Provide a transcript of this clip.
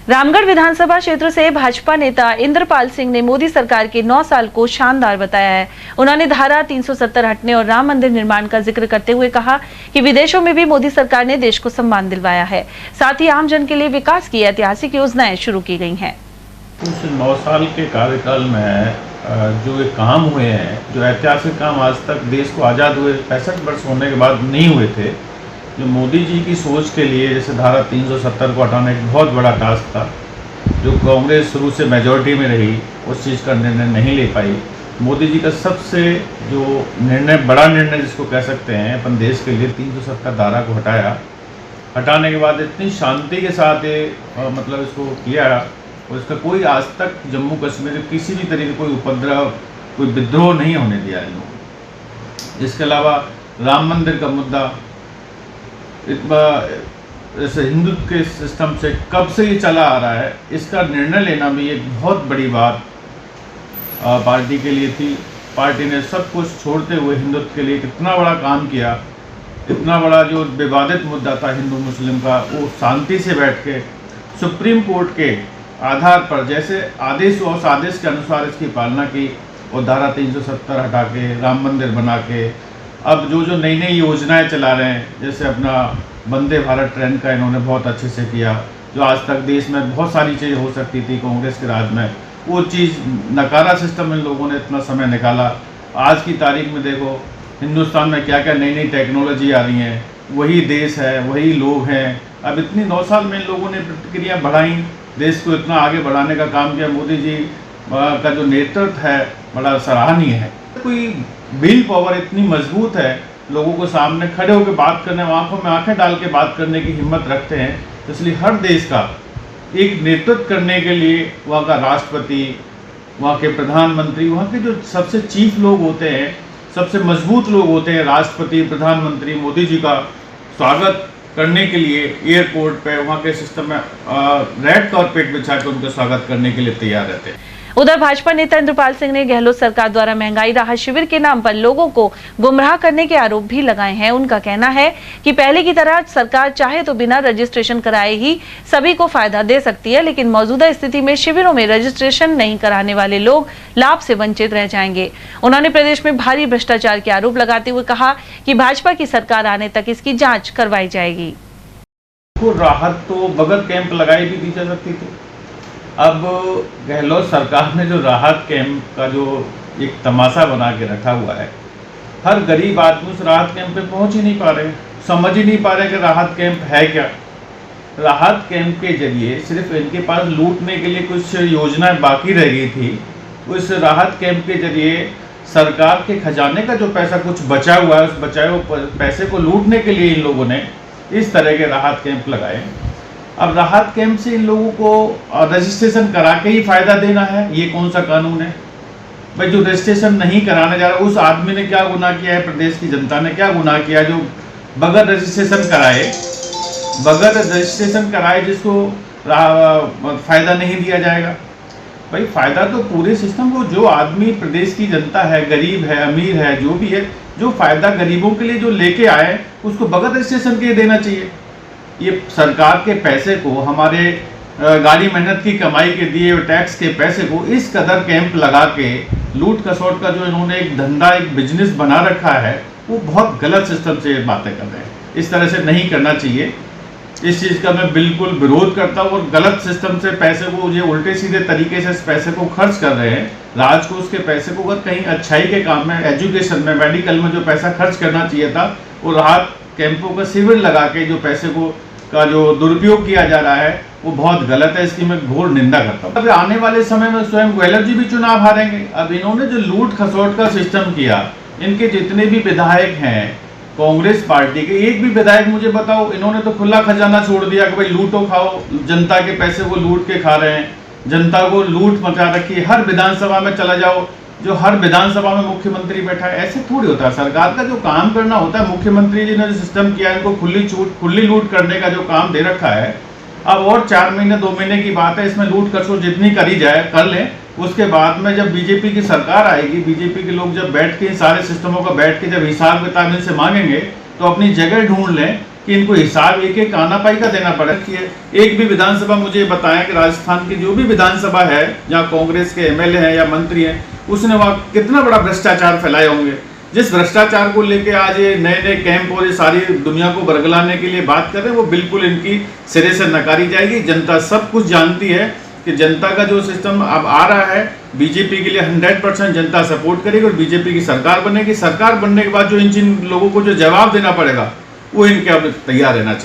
रामगढ़ विधानसभा क्षेत्र से भाजपा नेता इंद्रपाल सिंह ने मोदी सरकार के 9 साल को शानदार बताया है। उन्होंने धारा 370 हटने और राम मंदिर निर्माण का जिक्र करते हुए कहा कि विदेशों में भी मोदी सरकार ने देश को सम्मान दिलवाया है। साथ ही आम जन के लिए विकास की ऐतिहासिक योजनाएं शुरू की गई हैं। उस 9 साल के कार्यकाल में जो ये काम हुए हैं, जो ऐतिहासिक काम आज तक देश को आज़ाद हुए 65 वर्ष होने के बाद नहीं हुए थे, जो मोदी जी की सोच के लिए जैसे धारा 370 को हटाना एक बहुत बड़ा टास्क था, जो कांग्रेस शुरू से मेजॉरिटी में रही, उस चीज़ का निर्णय नहीं ले पाई। मोदी जी का सबसे जो निर्णय, बड़ा निर्णय जिसको कह सकते हैं अपन देश के लिए, 370 धारा को हटाया। हटाने के बाद इतनी शांति के साथ ये मतलब इसको किया, और इसका कोई आज तक जम्मू कश्मीर किसी भी तरीके कोई उपद्रव, कोई विद्रोह नहीं होने दिया इन लोगों। इसके अलावा राम मंदिर का मुद्दा जैसे हिंदुत्व के सिस्टम से कब से ये चला आ रहा है, इसका निर्णय लेना भी एक बहुत बड़ी बात पार्टी के लिए थी। पार्टी ने सब कुछ छोड़ते हुए हिंदुत्व के लिए कितना बड़ा काम किया। इतना बड़ा जो विवादित मुद्दा था हिंदू मुस्लिम का, वो शांति से बैठ के सुप्रीम कोर्ट के आधार पर जैसे आदेश हुआ उस आदेश के अनुसार इसकी पालना की, और धारा 370 हटा के राम मंदिर बना के अब जो नई नई योजनाएं चला रहे हैं, जैसे अपना वंदे भारत ट्रेन का इन्होंने बहुत अच्छे से किया। जो आज तक देश में बहुत सारी चीज़ें हो सकती थी कांग्रेस के राज में, वो चीज़ नकारा सिस्टम इन लोगों ने इतना समय निकाला। आज की तारीख में देखो हिंदुस्तान में क्या क्या नई नई टेक्नोलॉजी आ रही हैं, वही देश है, वही लोग हैं। अब इतनी 9 साल में इन लोगों ने प्रतिक्रिया बढ़ाई, देश को इतना आगे बढ़ाने का काम किया। मोदी जी का जो नेतृत्व है बड़ा सराहनीय है। कोई विल पावर इतनी मजबूत है, लोगों को सामने खड़े होकर बात करने, आंखों में आंखें डाल के बात करने की हिम्मत रखते हैं। इसलिए हर देश का एक नेतृत्व करने के लिए वहाँ का राष्ट्रपति, वहाँ के प्रधानमंत्री, वहाँ के जो सबसे चीफ लोग होते हैं, सबसे मजबूत लोग होते हैं, राष्ट्रपति, प्रधानमंत्री, मोदी जी का स्वागत करने के लिए एयरपोर्ट पे, वहाँ के सिस्टम में रेड कारपेट बिछा के उनका स्वागत करने के लिए तैयार रहते हैं। उधर भाजपा नेता इंद्रपाल सिंह ने गहलोत सरकार द्वारा महंगाई राहत शिविर के नाम पर लोगों को गुमराह करने के आरोप भी लगाए हैं। उनका कहना है कि पहले की तरह सरकार चाहे तो बिना रजिस्ट्रेशन कराए ही सभी को फायदा दे सकती है, लेकिन मौजूदा स्थिति में शिविरों में रजिस्ट्रेशन नहीं कराने वाले लोग लाभ से वंचित रह जाएंगे। उन्होंने प्रदेश में भारी भ्रष्टाचार के आरोप लगाते हुए कहा कि भाजपा की सरकार आने तक इसकी जाँच करवाई जाएगी। राहत तो बगैर कैंप लगाई भी दी जा सकती थी। अब गहलोत सरकार ने जो राहत कैंप का जो एक तमाशा बना के रखा हुआ है, हर गरीब आदमी उस राहत कैंप पे पहुंच ही नहीं पा रहे, समझ ही नहीं पा रहे कि राहत कैंप है क्या। राहत कैंप के जरिए सिर्फ इनके पास लूटने के लिए कुछ योजनाएं बाकी रह गई थी। उस राहत कैंप के जरिए सरकार के खजाने का जो पैसा कुछ बचा हुआ है, उस बचाए हुए पैसे को लूटने के लिए इन लोगों ने इस तरह के राहत कैंप लगाए। अब राहत कैंप से इन लोगों को रजिस्ट्रेशन करा के ही फायदा देना है, ये कौन सा कानून है भाई? जो रजिस्ट्रेशन नहीं कराने जा रहा, उस आदमी ने क्या गुनाह किया है, प्रदेश की जनता ने क्या गुनाह किया जो बगैर रजिस्ट्रेशन कराए जिसको फायदा नहीं दिया जाएगा? भाई फायदा तो पूरे सिस्टम को, जो आदमी प्रदेश की जनता है, गरीब है, अमीर है, जो भी है, जो फायदा गरीबों के लिए जो लेके आए उसको बगैर रजिस्ट्रेशन के देना चाहिए। ये सरकार के पैसे को, हमारे गाड़ी मेहनत की कमाई के दिए हुए टैक्स के पैसे को इस कदर कैंप लगा के लूट खसोट का जो इन्होंने एक धंधा, एक बिजनेस बना रखा है, वो बहुत गलत सिस्टम से बातें कर रहे हैं। इस तरह से नहीं करना चाहिए। इस चीज़ का मैं बिल्कुल विरोध करता हूँ। और गलत सिस्टम से पैसे को, ये उल्टे सीधे तरीके से इस पैसे को खर्च कर रहे हैं। राज को उसके पैसे को अगर कहीं अच्छाई के काम में, एजुकेशन में, मेडिकल में जो पैसा खर्च करना चाहिए था, वो राहत कैंपों का शिविर लगा के जो पैसे को का जो दुरुपयोग किया जा रहा है, वो बहुत गलत है। इसकी मैं घोर निंदा करता हूँ। अब आने वाले समय में स्वयं गहलोत जी भी चुनाव हारेंगे। अब इन्होंने जो लूट खसोट का सिस्टम किया, इनके जितने भी विधायक हैं कांग्रेस पार्टी के, एक भी विधायक मुझे बताओ, इन्होंने तो खुला खजाना छोड़ दिया कि भाई लूटो खाओ, जनता के पैसे को लूट के खा रहे हैं, जनता को लूट मचा रखी है। हर विधानसभा में चला जाओ, जो हर विधानसभा में मुख्यमंत्री बैठा है, ऐसे थोड़ी होता है। सरकार का जो काम करना होता है, मुख्यमंत्री जी ने जो सिस्टम किया है, इनको खुली लूट करने का जो काम दे रखा है। अब और 4 महीने 2 महीने की बात है, इसमें लूट खसोट जितनी करी जाए कर लें। उसके बाद में जब बीजेपी की सरकार आएगी, बीजेपी के लोग जब बैठ के सारे सिस्टमों का बैठ के जब हिसाब किताब इनसे मांगेंगे, तो अपनी जगह ढूंढ लें कि इनको हिसाब एक एक आनापाई का देना पड़ा कि एक भी विधानसभा मुझे बताया कि राजस्थान की जो भी विधानसभा है जहाँ कांग्रेस के एमएलए हैं या मंत्री हैं, उसने वहाँ कितना बड़ा भ्रष्टाचार फैलाए होंगे। जिस भ्रष्टाचार को लेके आज ये नए नए कैंप और ये सारी दुनिया को बरगलाने के लिए बात कर रहे हैं, वो बिल्कुल इनकी सिरे से नकारी जाएगी। जनता सब कुछ जानती है कि जनता का जो सिस्टम अब आ रहा है, बीजेपी के लिए 100% जनता सपोर्ट करेगी और बीजेपी की सरकार बनेगी। सरकार बनने के बाद जो इन लोगों को जो जवाब देना पड़ेगा वो इनके अब तैयार रहना चाहिए।